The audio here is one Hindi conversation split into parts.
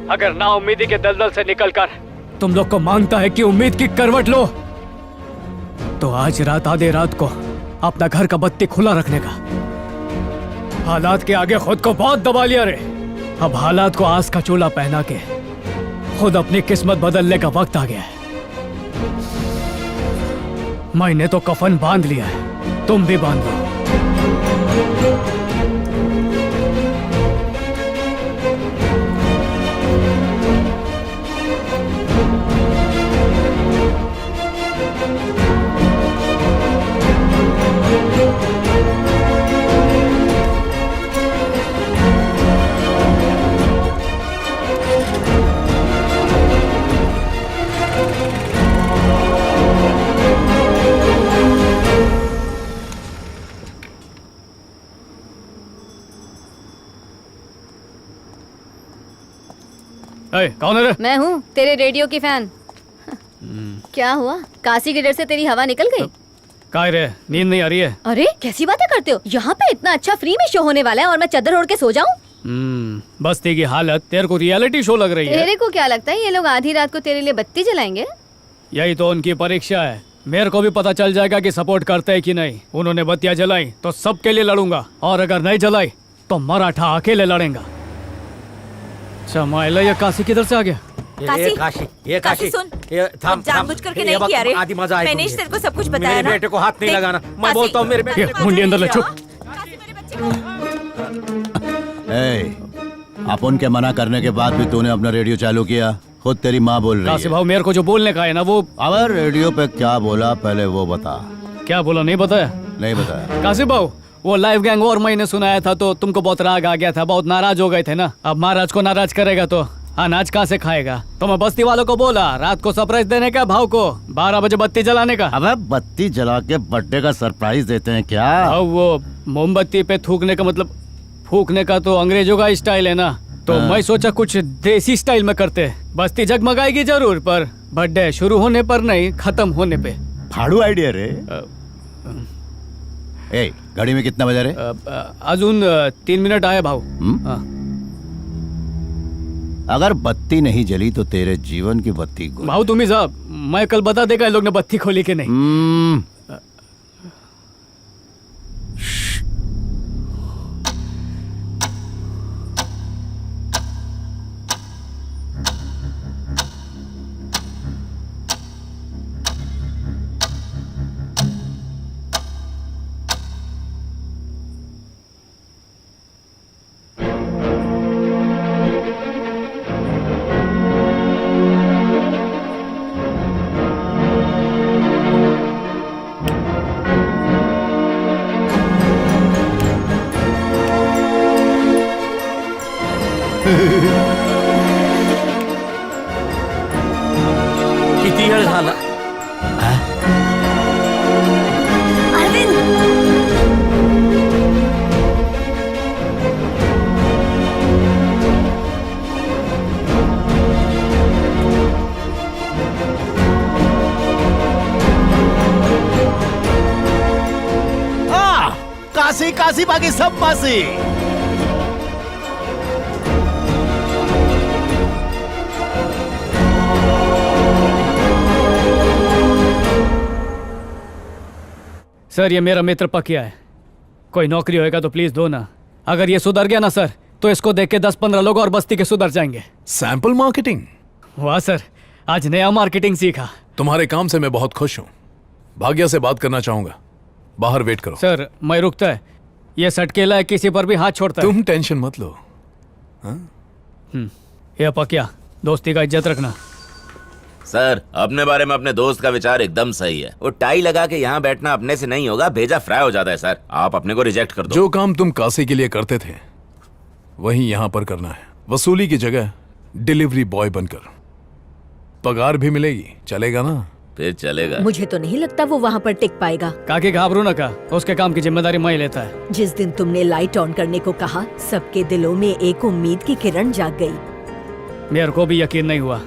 अगर ना उम्मीदी के दलदल से निकलकर तुम लोग को मांगता है कि उम्मीद की करवट लो, तो आज रात आधे रात को अपना घर का बत्ती खुला रखने का। हालात के आगे खुद को बहुत दबा लिया रे। अब हालात को आस का चोला पहना के खुद अपनी किस्मत बदलने का वक्त आ गया है। मैंने तो कफन बांध लिया है, तुम भी बांध लो। कौन है रे? मैं हूँ, तेरे रेडियो की फैन। क्या हुआ? काशी के डर से तेरी हवा निकल गई? काय रे, नींद नहीं आ रही है? अरे कैसी बातें करते हो? यहाँ पे इतना अच्छा फ्री में शो होने वाला है और मैं चादर ओढ़ के सो जाऊँ? बस्ती की हालत तेरे को रियलिटी शो लग रही है। तेरे को क्या लगता है ये लोग आधी रात को तेरे लिए बत्ती जलाएंगे? यही तो उनकी परीक्षा है। मेरे को भी पता चल जाएगा कि सपोर्ट करते हैं कि नहीं। उन्होंने बत्तियां जलाई तो सबके लिए लड़ूंगा, और अगर नहीं जलाई तो मराठा अकेले लड़ेगा। अच्छा, ये काशी किधर से आ गया? ये काशी सुन, जानबूझ करके नहीं किया रे। आदि मजा मैंने तेरे को सब कुछ बताया ना। मेरे बेटे को हाथ नहीं लगाना। मैं बोलता हूँ मेरे बेटे को। मुंडी अंदर ले, चुप। अपन के मना करने के बाद भी तूने अपना रेडियो चालू किया। खुद तेरी माँ बोल रही है। काशी भाव, मेरे को जो बोलने का है ना वो। अब रेडियो पे क्या बोला पहले वो बता। क्या बोला? नहीं बताया? नहीं बताया। काशी भाव, वो लाइव गैंग और मैंने सुनाया था तो तुमको बहुत राग आ गया था, बहुत नाराज हो गए थे ना। अब महाराज को नाराज करेगा तो अनाज कहाँ से खाएगा? तो मैं बस्ती वालों को बोला रात को सरप्राइज देने का, भाव को 12 बजे बत्ती जलाने का। अबे बत्ती जला के बर्थडे का सरप्राइज देते हैं क्या? अब वो मोमबत्ती पे थूकने का मतलब फूकने का तो अंग्रेजों का स्टाइल है ना, तो मैं सोचा कुछ देसी स्टाइल में करते। बस्ती जगमगाएगी जरूर, पर बर्थडे शुरू होने पर नहीं, खत्म होने पे। फाड़ू आइडिया रे। ए, घड़ी में कितना बजा रे? अजून 3 मिनट आए भाव। अगर बत्ती नहीं जली तो तेरे जीवन की बत्ती गुल। भाव तुम्ही साहब, मैं कल बता देगा इन लोग ने बत्ती खोली कि नहीं। किती वेळ झाला? काशी काशी बाकी सब पासी। सर, ये मेरा मित्र पकिया है, कोई नौकरी होएगा तो प्लीज दो ना। अगर ये सुधर गया ना सर, तो इसको देख के 10-15 लोग और बस्ती के सुधर जाएंगे। Sample marketing? वाह सर, आज नया मार्केटिंग सीखा। तुम्हारे काम से मैं बहुत खुश हूँ। भाग्या से बात करना चाहूंगा, बाहर वेट करो। सर, मैं रुकता है, ये सटकेला है, किसी पर भी हाथ छोड़ता है। तुम टेंशन मत लो। ये पकिया, दोस्ती का इज्जत रखना। सर, अपने बारे में अपने दोस्त का विचार एकदम सही है। वो टाई लगा के यहाँ बैठना अपने से नहीं होगा, भेजा फ्राई हो जाता है। सर, आप अपने को रिजेक्ट कर दो। जो काम तुम काशी के लिए करते थे वही यहाँ पर करना है। वसूली की जगह डिलीवरी बॉय बनकर। पगार भी मिलेगी, चलेगा ना? फिर चलेगा। मुझे तो नहीं लगता वो वहाँ पर टिक पाएगा। काके घाबरू ना का, उसके काम की जिम्मेदारी मैं लेता है। जिस दिन तुमने लाइट ऑन करने को कहा, सबके दिलों में एक उम्मीद की किरण जाग गई। मेरे को भी यकीन नहीं हुआ,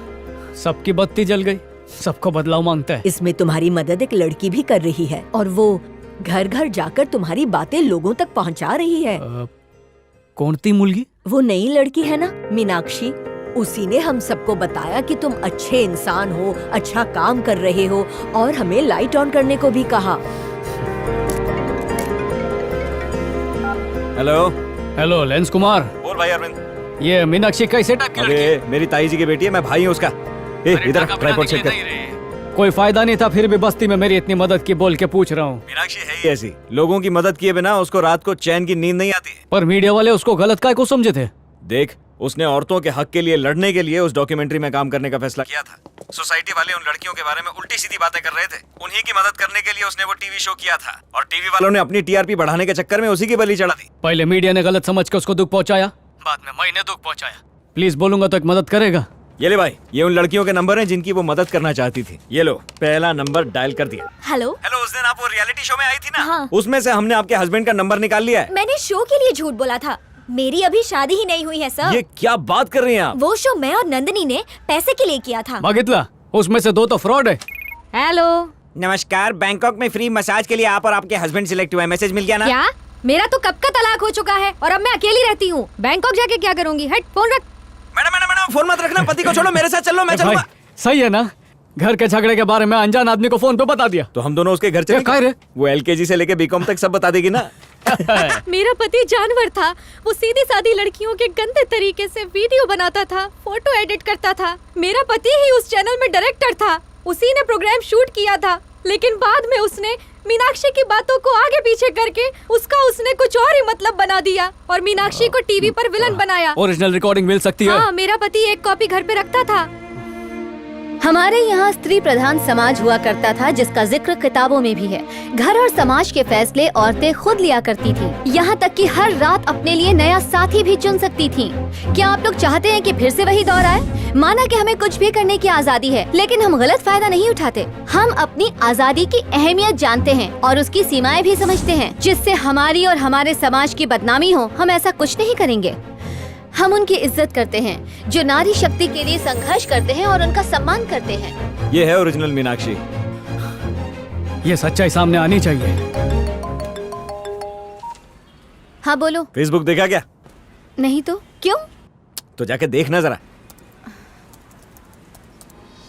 सबकी बत्ती जल गई। सबको बदलाव मांगता है। इसमें तुम्हारी मदद एक लड़की भी कर रही है, और वो घर घर जाकर तुम्हारी बातें लोगों तक पहुंचा रही है। कौन ती मुलगी? वो नई लड़की है ना, मीनाक्षी। उसी ने हम सबको बताया कि तुम अच्छे इंसान हो, अच्छा काम कर रहे हो, और हमें लाइट ऑन करने को भी कहा। हेलो हेलो लेंस कुमार, बोल भाई अरविंद। ये मीनाक्षी कैसे टक अरे मेरी ताई जी की बेटी है, मैं भाई हूँ उसका। इधर ट्राइपॉड सेट कर। कोई फायदा नहीं था, फिर भी बस्ती में मेरी इतनी मदद की बोल के पूछ रहा हूँ। मीनाक्षी है ही ऐसी, लोगों की मदद किए बिना उसको रात को चैन की नींद नहीं आती है। पर मीडिया वाले उसको गलत काय को समझे थे? देख, उसने औरतों के हक के लिए लड़ने के लिए उस डॉक्यूमेंट्री में काम करने का फैसला किया था। सोसाइटी वाले उन लड़कियों के बारे में उल्टी सीधी बातें कर रहे थे, उन्हीं की मदद करने के लिए उसने वो टीवी शो किया था, और टीवी वालों ने अपनी टीआरपी बढ़ाने के चक्कर में उसी की बलि चढ़ा दी। पहले मीडिया ने गलत समझ के उसको दुख पहुंचाया, बाद में मैंने दुख पहुंचाया। प्लीज बोलूंगा तो एक मदद करेगा? ये ले भाई, ये उन लड़कियों के नंबर हैं जिनकी वो मदद करना चाहती थी। ये लो, पहला नंबर डायल कर दिया। हेलो। हेलो, उस दिन आप वो रियलिटी शो में आई थी ना? हाँ। उसमें से हमने आपके हस्बैंड का नंबर निकाल लिया है। मैंने शो के लिए झूठ बोला था, मेरी अभी शादी ही नहीं हुई है सर। ये क्या बात कर रही हैं आप? वो शो मैं और नंदनी ने पैसे के लिए किया था। बघितला, उसमें से 2 तो फ्रॉड है। हेलो। नमस्कार, बैंकॉक में फ्री मसाज के लिए आप और आपके हस्बैंड सिलेक्ट हुए, मैसेज मिल गया ना? क्या? मेरा तो कब का तलाक हो चुका है और अब मैं अकेली रहती हूँ। बैंकॉक जाके क्या करूँगी? हट, फोन रख। मैडम, फोन मत रखना, पति को छोड़ो, मेरे साथ चलो, मैं भाई चलूंगा। सही है ना, घर के झगड़े के बारे में अनजान आदमी को फोन पे बता दिया तो हम दोनों उसके घर क्या चले। रे? वो एलकेजी से लेके बीकॉम तक सब बता देगी ना। मेरा पति जानवर था, वो सीधी सादी लड़कियों के गंदे तरीके से वीडियो बनाता था, फोटो एडिट करता था। मेरा पति ही उस चैनल में डायरेक्टर था, उसी ने प्रोग्राम शूट किया था, लेकिन बाद में उसने मीनाक्षी की बातों को आगे पीछे करके उसने कुछ और ही मतलब बना दिया और मीनाक्षी को टीवी पर विलन बनाया। ओरिजिनल रिकॉर्डिंग मिल सकती है? हाँ, मेरा पति एक कॉपी घर पे रखता था। हमारे यहाँ स्त्री प्रधान समाज हुआ करता था, जिसका जिक्र किताबों में भी है। घर और समाज के फैसले औरतें खुद लिया करती थी, यहाँ तक कि हर रात अपने लिए नया साथी भी चुन सकती थी। क्या आप लोग चाहते हैं कि फिर से वही दौर आए? माना कि हमें कुछ भी करने की आजादी है, लेकिन हम गलत फायदा नहीं उठाते। हम अपनी आजादी की अहमियत जानते हैं और उसकी सीमाएं भी समझते हैं, जिससे हमारी और हमारे समाज की बदनामी हो। हम ऐसा कुछ नहीं करेंगे। हम उनकी इज्जत करते हैं जो नारी शक्ति के लिए संघर्ष करते हैं और उनका सम्मान करते हैं। ये है ओरिजिनल मीनाक्षी। ये सच्चाई सामने आनी चाहिए। हाँ बोलो। फेसबुक देखा क्या? नहीं तो क्यों? तो जाके देखना जरा।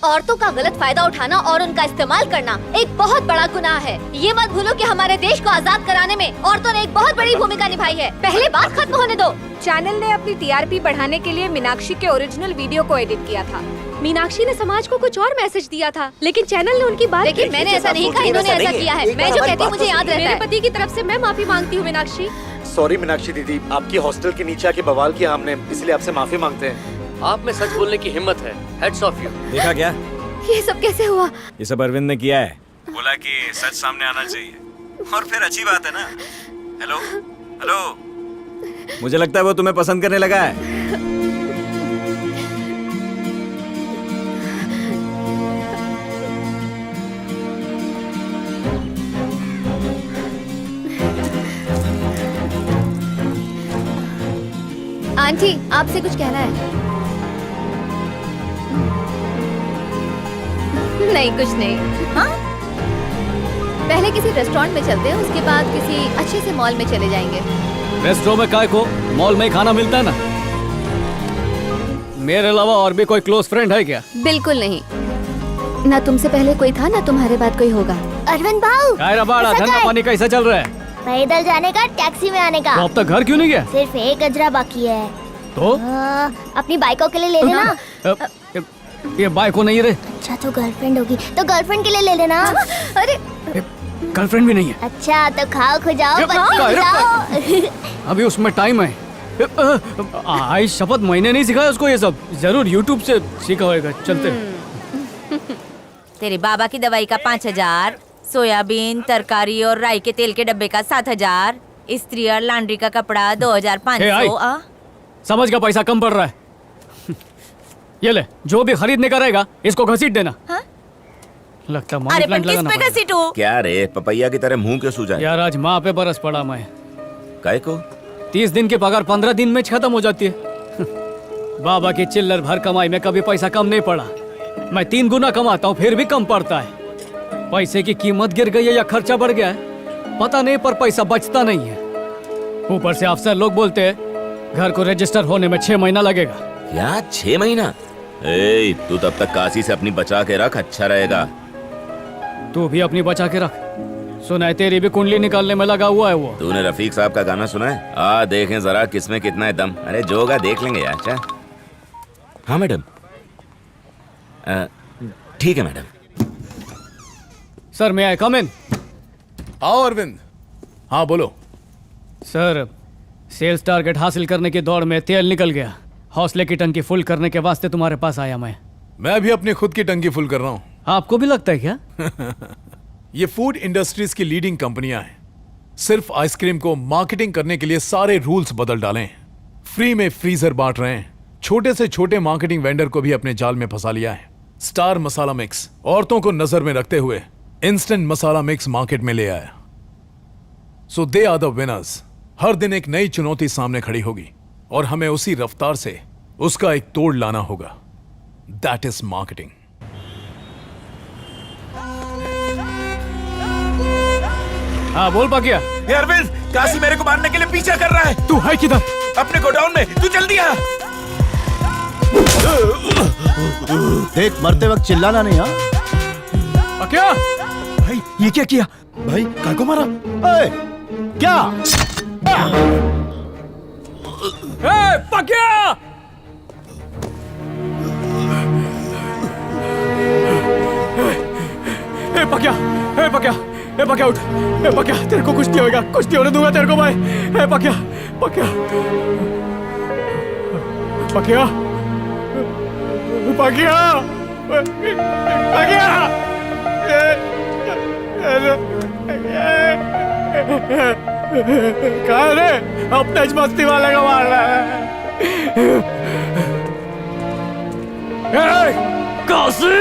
औरतों का गलत फायदा उठाना और उनका इस्तेमाल करना एक बहुत बड़ा गुनाह है। ये मत भूलो कि हमारे देश को आजाद कराने में औरतों ने एक बहुत बड़ी भूमिका निभाई है। पहले बात खत्म होने दो। चैनल ने अपनी टीआरपी बढ़ाने के लिए मीनाक्षी के ओरिजिनल वीडियो को एडिट किया था। मीनाक्षी ने समाज को कुछ और मैसेज दिया था, लेकिन चैनल ने उनकी बात। लेकिन मैंने ऐसा नहीं कहा, इन्होंने ऐसा किया है। मैं जो कहती हूँ मुझे याद रहता है। मेरे पति की तरफ से मैं माफी मांगती हूँ मीनाक्षी। सॉरी मीनाक्षी दीदी, आपकी हॉस्टल के नीचे आके बवाल किया हमने, इसलिए आपसे माफी मांगते हैं। आप में सच बोलने की हिम्मत है। Heads of you. देखा क्या? ये सब कैसे हुआ? ये सब अरविंद ने किया है। बोला कि सच सामने आना चाहिए, और फिर अच्छी बात है ना। हेलो हेलो, मुझे लगता है वो तुम्हें पसंद करने लगा है। आंटी, आपसे कुछ कहना है? नहीं, कुछ नहीं। हाँ, पहले किसी रेस्टोरेंट में चलते हैं, उसके बाद किसी अच्छे से मॉल में चले जाएंगे। रेस्टोरेंट में काय को, मॉल में ही खाना मिलता है ना। मेरे अलावा और भी कोई क्लोज फ्रेंड है क्या? बिल्कुल नहीं। ना तुमसे पहले कोई था, ना तुम्हारे बाद कोई होगा। अरविंद भाऊ, कायरा बाड़ा, धंधा पानी कैसा चल रहा है? पैदल जाने का, टैक्सी में आने का। तो अब तक घर क्यों नहीं गया? सिर्फ एक गजरा बाकी है। तो अपनी बाइकों के लिए ले लेना। ये बाइक को नहीं रे। अच्छा, तो गर्लफ्रेंड होगी तो गर्लफ्रेंड के लिए ले लेना। अरे गर्लफ्रेंड भी नहीं है। अच्छा, तो खाओ खुजाओ, बत्ती बुझाओ। अभी उसमें टाइम है। आई शपथ, मैंने नहीं सिखाया उसको ये सब, जरूर यूट्यूब से सीखा होगा। चलते। तेरे बाबा की दवाई का 5000, सोयाबीन, तरकारी और राई के तेल के डब्बे का 7000, स्त्री और लॉन्ड्री का कपड़ा 2500। समझ का पैसा कम पड़ रहा है। ये ले, जो भी खरीदने का रहेगा इसको घसीट देना। हाँ? लगता अरे मनी पर प्लांट किस लगाना पे पड़ेगा। घसीटूं? क्या रे, पपैया की तरह मुंह क्यों सूजा है? यार आज माँ पे बरस पड़ा मैं। काय को? 30 दिन की पगार 15 दिन में खत्म हो जाती है। बाबा की चिल्लर भर कमाई में कभी पैसा कम नहीं पड़ा। मैं 3 गुना कमाता हूँ फिर भी कम पड़ता है। पैसे की कीमत गिर गई है या खर्चा बढ़ गया है पता नहीं, पर पैसा बचता नहीं है। ऊपर से अफसर लोग बोलते हैं घर को रजिस्टर होने में 6 महीना लगेगा। क्या 6 महीना? ए, तू तब तक काशी से अपनी बचा के रख, अच्छा रहेगा। तू भी अपनी बचा के रख। सुना है तेरी भी कुंडली निकालने में लगा हुआ है वो। तूने रफीक साहब का गाना सुना है? आ देखें जरा किसमें कितना है दम। अरे जो होगा देख लेंगे यार। क्या? हाँ मैडम, ठीक है मैडम। सर मैं आई कम इन? आओ अरविंद। हाँ बोलो। सर सेल्स टारगेट हासिल करने की दौड़ में तेल निकल गया। हौसले की टंकी फुल करने के वास्ते तुम्हारे पास आया मैं भी अपनी खुद की टंकी फुल कर रहा हूँ। आपको भी लगता है क्या? ये फूड इंडस्ट्रीज की लीडिंग कंपनियां हैं। सिर्फ आइसक्रीम को मार्केटिंग करने के लिए सारे रूल्स बदल डाले हैं। फ्री में फ्रीजर बांट रहे हैं। छोटे से छोटे मार्केटिंग वेंडर को भी अपने जाल में फंसा लिया है। स्टार मसाला मिक्स औरतों को नजर में रखते हुए इंस्टेंट मसाला मिक्स मार्केट में ले आया। सो दे आर द विनर्स। हर दिन एक नई चुनौती सामने खड़ी होगी और हमें उसी रफ्तार से उसका एक तोड़ लाना होगा। That is marketing. हाँ बोल पाकिया। अरविंद, काशी मेरे को मारने के लिए पीछा कर रहा है। तू है किधर? अपने गोडाउन में। तू जल्दी आ। देख मरते वक्त चिल्लाना नहीं। हाँ पाकिया भाई ये क्या किया? भाई काय को मारा? ए, क्या? पाकिया पाकिया पाकिया पाकिया उठ। पाकिया तेरे को कुछ नहीं होगा, कुछ नहीं होने दूंगा तेरे को भाई। पाकिया पाकिया पाकिया पाकिया पाकिया कहा रे? अपने मस्ती वाले को मार रहा है। काशी